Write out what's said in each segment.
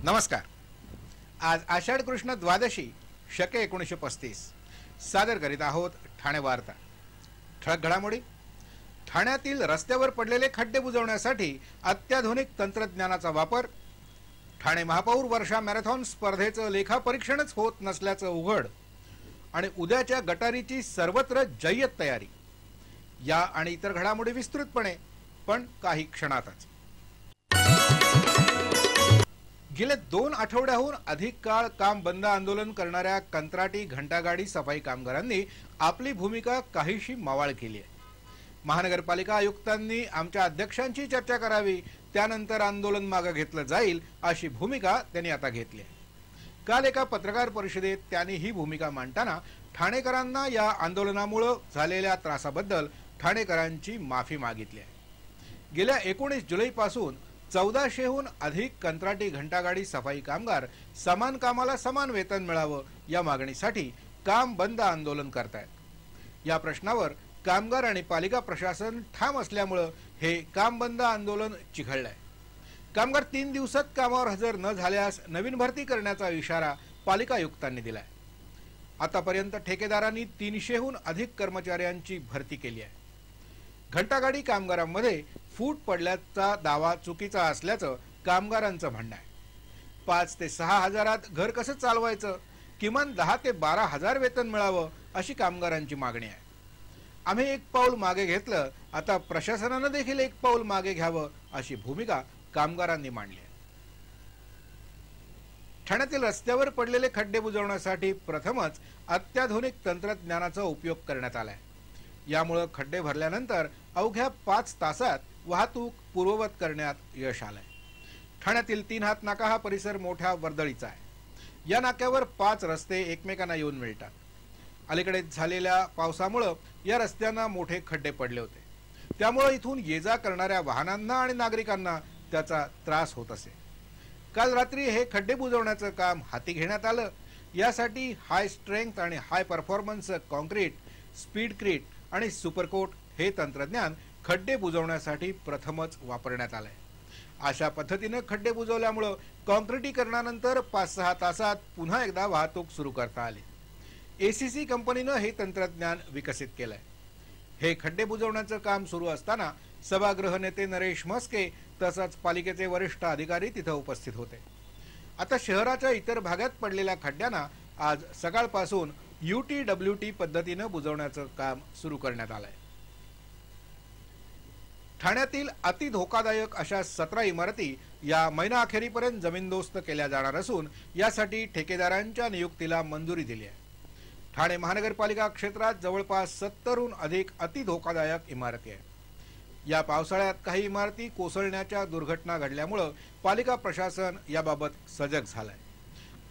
नमस्कार। आज आषाढ कृष्ण द्वादशी शके 1935 सादर करीत आहोत ठाणे वार्ता। ठळक घडामोडी। ठाण्यातील रस्त्यावर पडलेले खड्डे बुजवण्यासाठी अत्याधुनिक तंत्रज्ञानाचा वापर। ठाणे महापौर वर्षा मॅरेथॉन स्पर्धेचं लेखापरीक्षणच होत नसल्याचं उघड आणि उद्याच्या गटारीची सर्वत्र जय्यत तयारी। या आणि इतर घडामोडी विस्तृतपणे पण काही क्षणातच। गेले 2 आठवड्याहून अधिक काळ काम बंद आंदोलन करणाऱ्या कंत्राटी घंटागाडी सफाई कामगारांनी आपली भूमिका काहीशी मावळ केली आहे। महानगरपालिका आयुक्तांनी आमच्या अध्यक्षांची चर्चा करावी, त्यानंतर आंदोलन मागे घेतलं जाईल अशी भूमिका त्यांनी आता घेतली आहे। काल एका पत्रकार परिषदेत त्यांनी ही भूमिका मांडताना ठाणेकरांना या आंदोलनामुळे झालेल्या त्रासाबद्दल ठाणेकरांची माफी मागितली आहे। गेल्या 19 जुलैपासून 1400हून अधिक कंत्राटी घंटागाडी सफाई कामगार समान कामाला समान वेतन मिळावं या मागणीसाठी काम बंद आंदोलन करतायत। या प्रश्नावर कामगार आणि पालिका प्रशासन ठाम असल्यामुळे हे काम बंद आंदोलन चिघळलंय। कामगार 3 दिवसात कामावर हजर न झाल्यास नवीन भरती करण्याचा इशारा पालिका आयुक्तांनी दिलाय। आतापर्यंत ठेकेदारांनी 300हून अधिक कर्मचाऱ्यांची भरती केली आहे। घंटागाडी कामगारांमध्ये फूट पडल्याचा दावा चुकीचा असल्याचं कामगारांचं म्हणणं आहे। 5 ते 6 हजारात घर कसं चालवायचं, किमान 10 ते 12 हजार वेतन मिळावं अशी कामगारांची मागणी आहे। आम्ही एक पाऊल मागे घेतलं, आता प्रशासनानं देखील एक पाऊल मागे घ्यावं अशी भूमिका कामगारांनी मांडली आहे। ठाण्यातील रस्त्यावर पडलेले खड्डे बुजवण्यासाठी प्रथमच अत्याधुनिक तंत्रज्ञानाचा उपयोग करण्यात आलाय। यामुळे खड्डे भरल्यानंतर अवघ्या 5 तासात वाहतूक पूर्ववत करण्यात यश आलंय। ठाण्यातील 3 हात नाका हा परिसर मोठ्या वर्दळीचा आहे। या नाक्यावर 5 रस्ते एकमेकांना येऊन मिळतात। अलीकडे झालेल्या पावसामुळे या रस्त्यांना मोठे खड्डे पडले होते, त्यामुळे इथून ये जा करणाऱ्या वाहनांना आणि नागरिकांना त्याचा त्रास होत असे। काल रात्री हे खड्डे बुजवण्याचं काम हाती घेण्यात आलं। यासाठी हाय स्ट्रेंथ आणि हाय परफॉर्मन्स कॉन्क्रीट, स्पीडक्रीट आणि सुपरकोट हे तंत्रज्ञान खड्डे बुजवण्यासाठी प्रथमच वापरण्यात आलंय। अशा पद्धतीने खड्डे बुजवल्यामुळे कॉन्क्रिटीकरणानंतर 5-6 तासात पुन्हा एकदा वाहतूक सुरू करता आली। एसीसी कंपनीने हे तंत्रज्ञान विकसित केलंय। हे खड्डे बुजवण्याचं काम सुरू असताना सभागृह नेते नरेश म्हस्के तसंच पालिकेचे वरिष्ठ अधिकारी तिथे उपस्थित होते। आता शहराच्या इतर भागात पडलेल्या खड्ड्यांना आज सकाळपासून UTWT पद्धतीने बुजवण्याचं काम सुरू करण्यात आलंय। ठाण्यातील अति धोकादायक अशा 17 इमारती या महिना अखेरीपर्यंत जमीनदोस्त केल्या जाणार असून यासाठी ठेकेदारांच्या नियुक्तीला मंजुरी दिली आहे। ठाणे महानगरपालिका क्षेत्रात जवळपास 70हून अधिक अति धोकादायक इमारती आहेत। या पावसाळ्यात काही इमारती कोसळण्याच्या दुर्घटना घडल्यामुळे पालिका प्रशासन याबाबत सजग झालंय।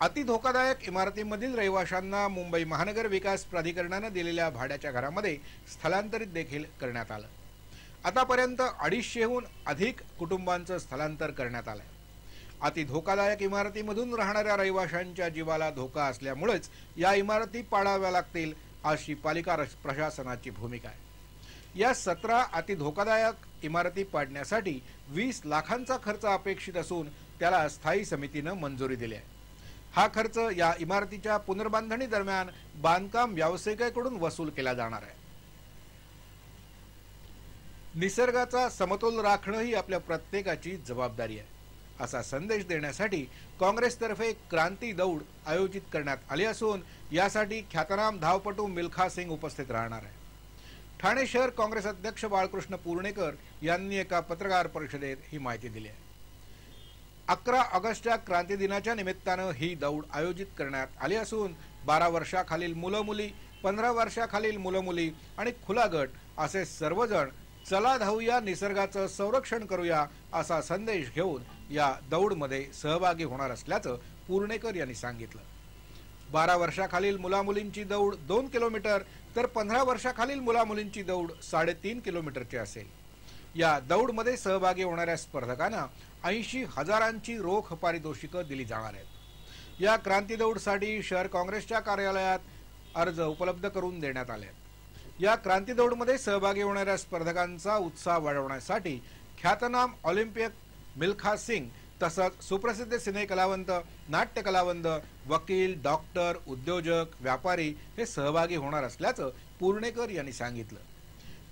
अति धोकादायक इमारतींमधील रहिवाशांना मुंबई महानगर विकास प्राधिकरणाने दिलेल्या भाड्याच्या घरामध्ये स्थलांतरित देखील करण्यात आलं। आतापर्यंत 250हून अधिक कुटुंबांचं स्थलांतर करण्यात आलंय। अति धोकादायक इमारतीमधून राहणाऱ्या रहिवाशांच्या जीवाला धोका असल्यामुळेच या इमारती पाडाव्या लागतील अशी पालिका प्रशासनाची भूमिका आहे। या 17 अति धोकादायक इमारती पाडण्यासाठी 20 लाखांचा खर्च अपेक्षित असून त्याला स्थायी समितीने मंजुरी दिली आहे। हा खर्च या इमारतीच्या पुनर्बांधणी दरम्यान बांधकाम व्यावसायिकांकडून वसूल केला जाणार आहे। निसर्गाचा समतोल राखणं ही आपल्या प्रत्येकाची जबाबदारी आहे असा संदेश देण्यासाठी काँग्रेसतर्फे क्रांती दौड आयोजित करण्यात आली असून यासाठी ख्यातनाम धावपटू मिल्खा सिंग उपस्थित राहणार आहे। ठाणे शहर काँग्रेस अध्यक्ष बाळकृष्ण पूर्णेकर यांनी एका पत्रकार परिषदेत ही माहिती दिली आहे। 11 ऑगस्टच्या क्रांती दिनाच्या निमित्तानं ही दौड आयोजित करण्यात आली असून 12 वर्षाखालील मुलं मुली, 15 वर्षाखालील मुलं मुली आणि खुला गट असे सर्वजण चला धावूया, निसर्गाचं संरक्षण करूया असा संदेश घेऊन या दौडमध्ये सहभागी होणार असल्याचं पूर्णेकर यांनी सांगितलं। 12 वर्षाखालील मुलामुलींची दौड 2 किलोमीटर तर 15 वर्षाखालील मुलामुलींची दौड 3.5 किलोमीटरची असेल। या दौडमध्ये सहभागी होणाऱ्या स्पर्धकांना 80 हजारांची रोख पारितोषिकं दिली जाणार आहेत। या क्रांती दौडसाठी शहर काँग्रेसच्या कार्यालयात अर्ज उपलब्ध करून देण्यात आले. या क्रांती दौडमध्ये सहभागी होणाऱ्या स्पर्धकांचा उत्साह वाढवण्यासाठी ख्यातनाम ऑलिम्पिक मिल्खा सिंग तसंच सुप्रसिद्ध सिने कलावंत, नाट्य कलावंत, वकील, डॉक्टर, उद्योजक, व्यापारी हे सहभागी होणार असल्याचं पूर्णेकर यांनी सांगितलं.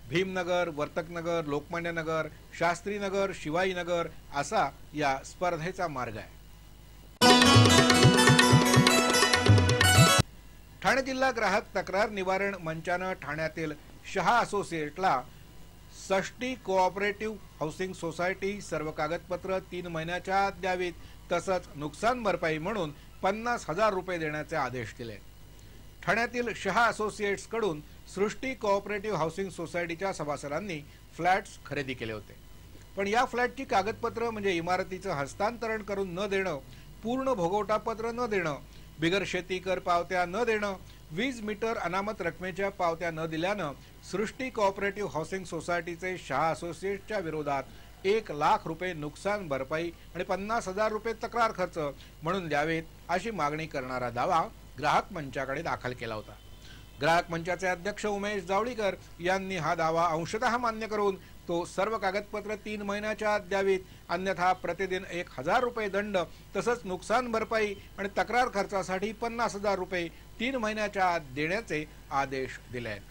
भीमनगर, वर्तकनगर, लोकमान्यनगर, शास्त्रीनगर, शिवाईनगर असा या स्पर्धेचा मार्ग आहे. ठाणे जिल्हा ग्राहक तक्रार निवारण मंचानं ठाण्यातील शहा असोसिएटला षष्टी कोऑपरेटिव्ह हाऊसिंग सोसायटी सर्व कागदपत्र 3 महिन्याच्या आत द्यावीत तसंच नुकसान भरपाई म्हणून 50,000 रुपये देण्याचे आदेश दिले. ठाण्यातील शहा असोसिएट्स कडून सृष्टी कोऑपरेटिव्ह हाऊसिंग सोसायटीच्या सभासदांनी फ्लॅट्स खरेदी केले होते. पण या फ्लॅटची कागदपत्र म्हणजे इमारतीचं हस्तांतरण करून न देणं, पूर्ण भोगवटापत्र न देणं, बिगर शेती कर पावत्या न देणं, वीज मीटर अनामत रकमेच्या पावत्या न दिल्यानं सृष्टी कोऑपरेटिव्ह हाऊसिंग सोसायटीचे शहा असोसिएट्सच्या विरोधात 1 लाख रुपये नुकसान भरपाई आणि 50,000 रुपये तक्रार खर्च म्हणून द्यावेत अशी मागणी करणारा दावा ग्राहक मंचाकडे दाखल केला होता. ग्राहक मंचाचे अध्यक्ष उमेश जावळीकर यांनी हा दावा अंशतः मान्य करून तो सर्व कागदपत्र 3 महिन्याच्या आत द्यावीत, अन्यथा प्रतिदिन 1,000 रुपये दंड तसंच नुकसान भरपाई आणि तक्रार खर्चासाठी 50,000 रुपये 3 महिन्याच्या आत देण्याचे आदेश दिले आहेत.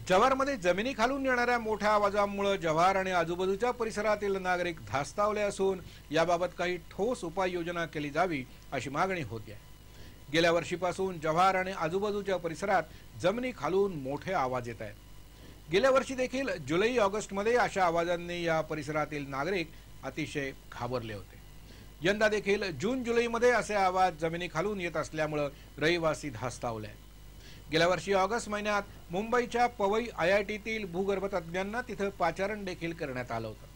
जव्हारमध्ये जमिनी खालून येणाऱ्या मोठ्या आवाजामुळे जव्हार आणि आजूबाजूच्या परिसरातील नागरिक धास्तावले असून याबाबत काही ठोस उपाययोजना केली जावी अशी मागणी होती आहे. गेल्या वर्षीपासून जव्हार आणि आजूबाजूच्या परिसरात जमिनी खालून मोठे आवाज येत आहेत. गेल्या वर्षी देखील जुलै ऑगस्टमध्ये अशा आवाजांनी या परिसरातील नागरिक अतिशय घाबरले होते. यंदा देखील जून जुलैमध्ये असे आवाज जमिनी खालून येत असल्यामुळे रहिवासी धास्तावले आहेत. गेल्या वर्षी ऑगस्ट महिन्यात मुंबईच्या पवई IITतील भूगर्भ तज्ज्ञांना तिथे पाचारण देखील करण्यात आलं होतं.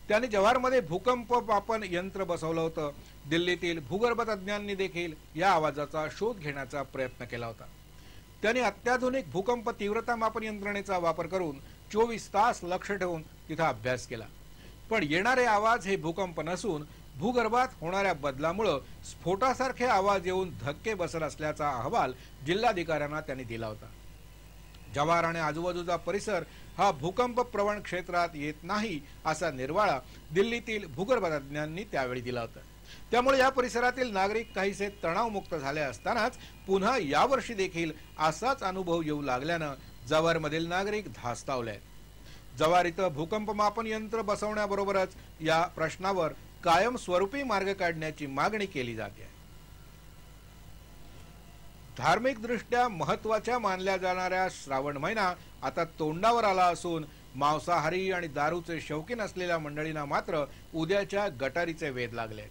त्यांनी जव्हारमध्ये भूकंप मापन यंत्र बसवलं होतं. दिल्लीतील भूगर्भ तज्ज्ञांनी देखील या आवाजाचा शोध घेण्याचा प्रयत्न केला होता. त्यांनी अत्याधुनिक भूकंप तीव्रता मापन यंत्रणेचा वापर करून 24 तास लक्ष ठेवून तिथे अभ्यास केला. पण येणारे आवाज हे भूकंप नसून भूगर्भात होणाऱ्या बदलामुळे स्फोटासारखे आवाज येऊन धक्के बसत असल्याचा अहवाल जिल्हाधिकाऱ्यांना त्यांनी दिला होता. जव्हार आणि आजूबाजूचा परिसर हा भूकंप प्रवण क्षेत्रात येत नाही असा निर्वाळा दिल्लीतील भूगर्भ तज्ज्ञांनी त्यावेळी दिला होता. त्यामुळे या परिसरातील नागरिक काहीसे तणावमुक्त झाले असतानाच पुन्हा यावर्षी देखील असाच अनुभव येऊ लागल्यानं जव्हारमधील नागरिक धास्तावले आहेत. जव्हार इथं भूकंप मापन यंत्र बसवण्याबरोबरच या प्रश्नावर कायमस्वरूपी मार्ग काढण्याची मागणी केली जाते. धार्मिक दृष्ट्या महत्त्वाच्या मानल्या जाणाऱ्या श्रावण महिना आता तोंडावर आला असून मांसाहारी आणि दारूचे शौकीन असलेल्या मंडळींना मात्र उद्याच्या गटारीचे वेध लागले.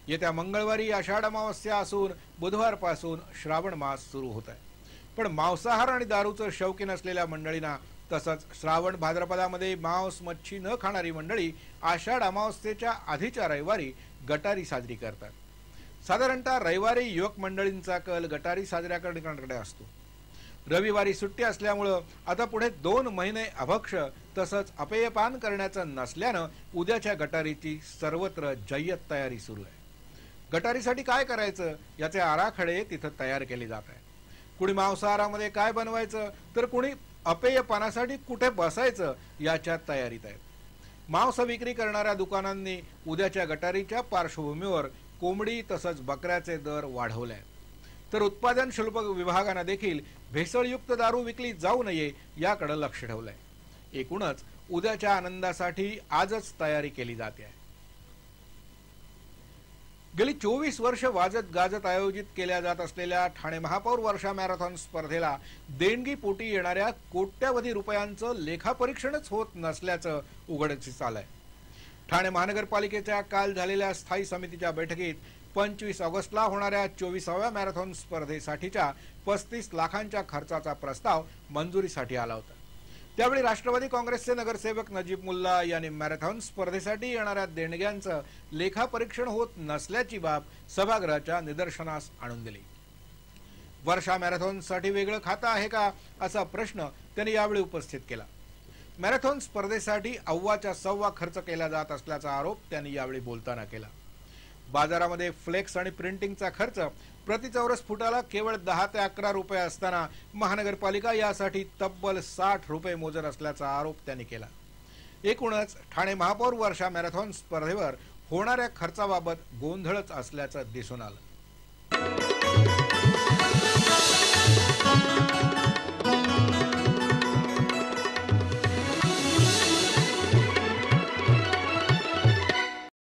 येत्या मंगळवारी आषाढ अमावस्या असून बुधवारपासून श्रावण मास सुरू होत आहे. पण मांसाहार आणि दारूचं शौकीन असलेल्या मंडळींना तसंच श्रावण भाद्रपदामध्ये मांस मच्छी न खाणारी मंडळी आषाढ अमावस्येच्या आधीच्या रविवारी गटारी साजरी करतात. साधारणतः रविवारी युवक मंडळींचा कल गटारी साजऱ्या करण्याकडे असतो. रविवारी सुट्टी असल्यामुळं आता पुढे 2 महिने अभक्ष तसंच अपेयपान करण्याचं नसल्यानं उद्याच्या गटारीची सर्वत्र जय्यत तयारी सुरू आहे. गटारीसाठी काय करायचं याचे आराखडे तिथं तयार केले जात आहेत. कुणी मांसाहारामध्ये काय बनवायचं तर कुणी अपेयपानासाठी कुठे बसायचं याच्या तयारीत आहेत. मांस विक्री करणाऱ्या दुकानांनी उद्याच्या गटारीच्या पार्श्वभूमीवर कोंबडी तसंच बकऱ्याचे दर वाढवले आहेत. तर उत्पादन शुल्क विभागानं देखील भेसळयुक्त दारू विकली जाऊ नये याकडे लक्ष ठेवलंय. एकूणच उद्याच्या आनंदासाठी आजच तयारी केली जाते आहे. गेली 24 वर्ष वाजत गाजत आयोजित केल्या जात असलेल्या ठाणे महापौर वर्षा मॅरेथॉन स्पर्धेला देणगीपोटी येणाऱ्या कोट्यावधी रुपयांचं लेखापरीक्षणच होत नसल्याचं उघडकीस आलंय. ठाणे महानगरपालिकेच्या काल झालेल्या स्थायी समितीच्या बैठकीत 25 ऑगस्टला होणाऱ्या 24व्या मॅरेथॉन स्पर्धेसाठीच्या 35 लाखांच्या खर्चाचा प्रस्ताव मंजुरीसाठी आला होता. त्यावेळी राष्ट्रवादी काँग्रेसचे नगरसेवक नजीब मुल्ला यांनी मॅरेथॉन स्पर्धेसाठी येणाऱ्या देणग्यांचं लेखापरीक्षण होत नसल्याची बाब सभागृहाच्या निदर्शनास आणून दिली. वर्षा मॅरेथॉनसाठी वेगळं खातं आहे का असा प्रश्न त्यांनी यावेळी उपस्थित केला. मॅरेथॉन स्पर्धेसाठी अव्वाच्या सव्वा खर्च केला जात असल्याचा आरोप त्यांनी यावेळी बोलताना केला. बाजारामध्ये फ्लेक्स आणि प्रिंटिंगचा खर्च प्रति चौरस फुटाला केवळ 10 ते 11 रुपये असताना महानगरपालिका यासाठी तब्बल 60 रुपये मोजत असल्याचा आरोप त्यांनी केला. एकूणच ठाणे महापौर वर्षा मॅरेथॉन स्पर्धेवर होणाऱ्या खर्चाबाबत गोंधळच असल्याचं दिसून आलं.